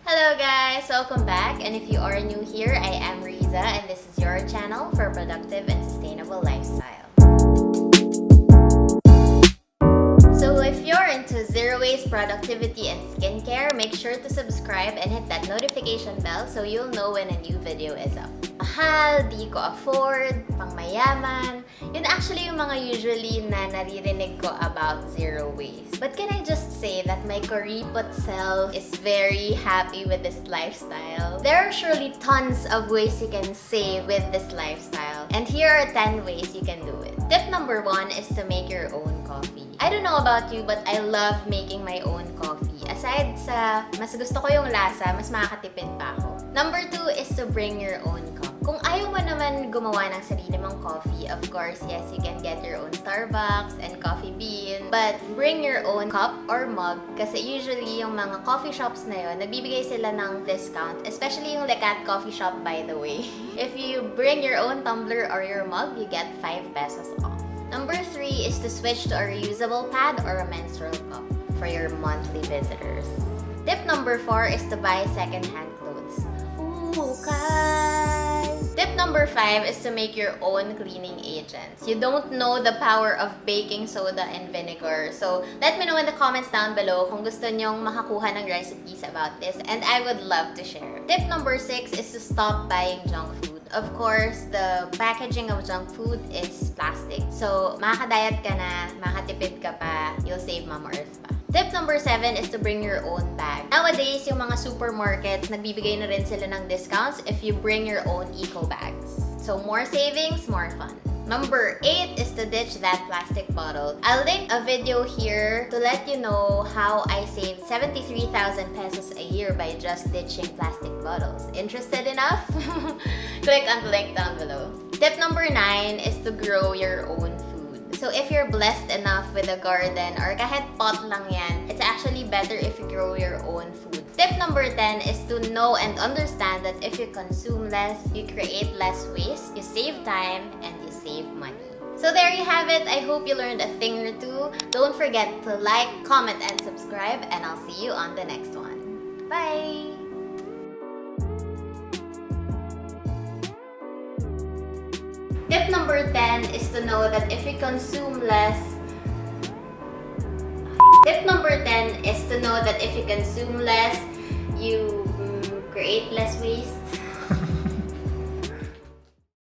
Hello guys! Welcome back, and if you are new here, I am Rizza and this is your channel for productive and sustainable lifestyle. So if you're into zero waste productivity and skincare, make sure to subscribe and hit that notification bell so you'll know when a new video is up. Mahal, di ko afford, pang mayaman. Yun actually yung mga usually na naririnig ko about zero waste. But can I just say that my kuripot self is very happy with this lifestyle? There are surely tons of ways you can save with this lifestyle. And here are 10 ways you can do it. Tip number 1 is to make your own coffee. I don't know about you, but I love making my own coffee. Aside sa mas gusto ko yung lasa, mas makakatipid pa ako. Number 2 is to bring your own cup. Kung ayaw mo naman gumawa ng sarili mong coffee, of course, yes, you can get your own Starbucks and coffee bean. But bring your own cup or mug kasi usually yung mga coffee shops na yun, nagbibigay sila ng discount. Especially yung Lecat Coffee Shop, by the way. If you bring your own tumbler or your mug, you get 5 pesos off. Number 3 is to switch to a reusable pad or a menstrual cup for your monthly visitors. Tip number 4 is to buy second-hand clothes. Ooh, guys! Tip number 5 is to make your own cleaning agents. You don't know the power of baking soda and vinegar. So, let me know in the comments down below kung gusto nyong makakuha ng recipes about this and I would love to share. Tip number 6 is to stop buying junk food. Of course, the packaging of junk food is plastic. So, makakadiet ka na, makatipid ka pa, you'll save Mama Earth pa. Tip number 7 is to bring your own bag. Nowadays, yung mga supermarkets, nagbibigay na rin sila ng discounts if you bring your own eco bags. So, more savings, more fun. Number 8 is to ditch that plastic bottle. I'll link a video here to let you know how I saved 73,000 pesos a year by just ditching plastic bottles. Interested enough? Click on the link down below. Tip number 9 is to grow your own food. So if you're blessed enough with a garden or kahit pot lang yan, it's actually better if you grow your own food. Tip number 10 is to know and understand that if you consume less, you create less waste, you save time, and you save money. So there you have it. I hope you learned a thing or two. Don't forget to like, comment, and subscribe, and I'll see you on the next one. Bye! Tip number 10 is to know that if you consume less, Tip number 10 is to know that if you consume less, you create less waste.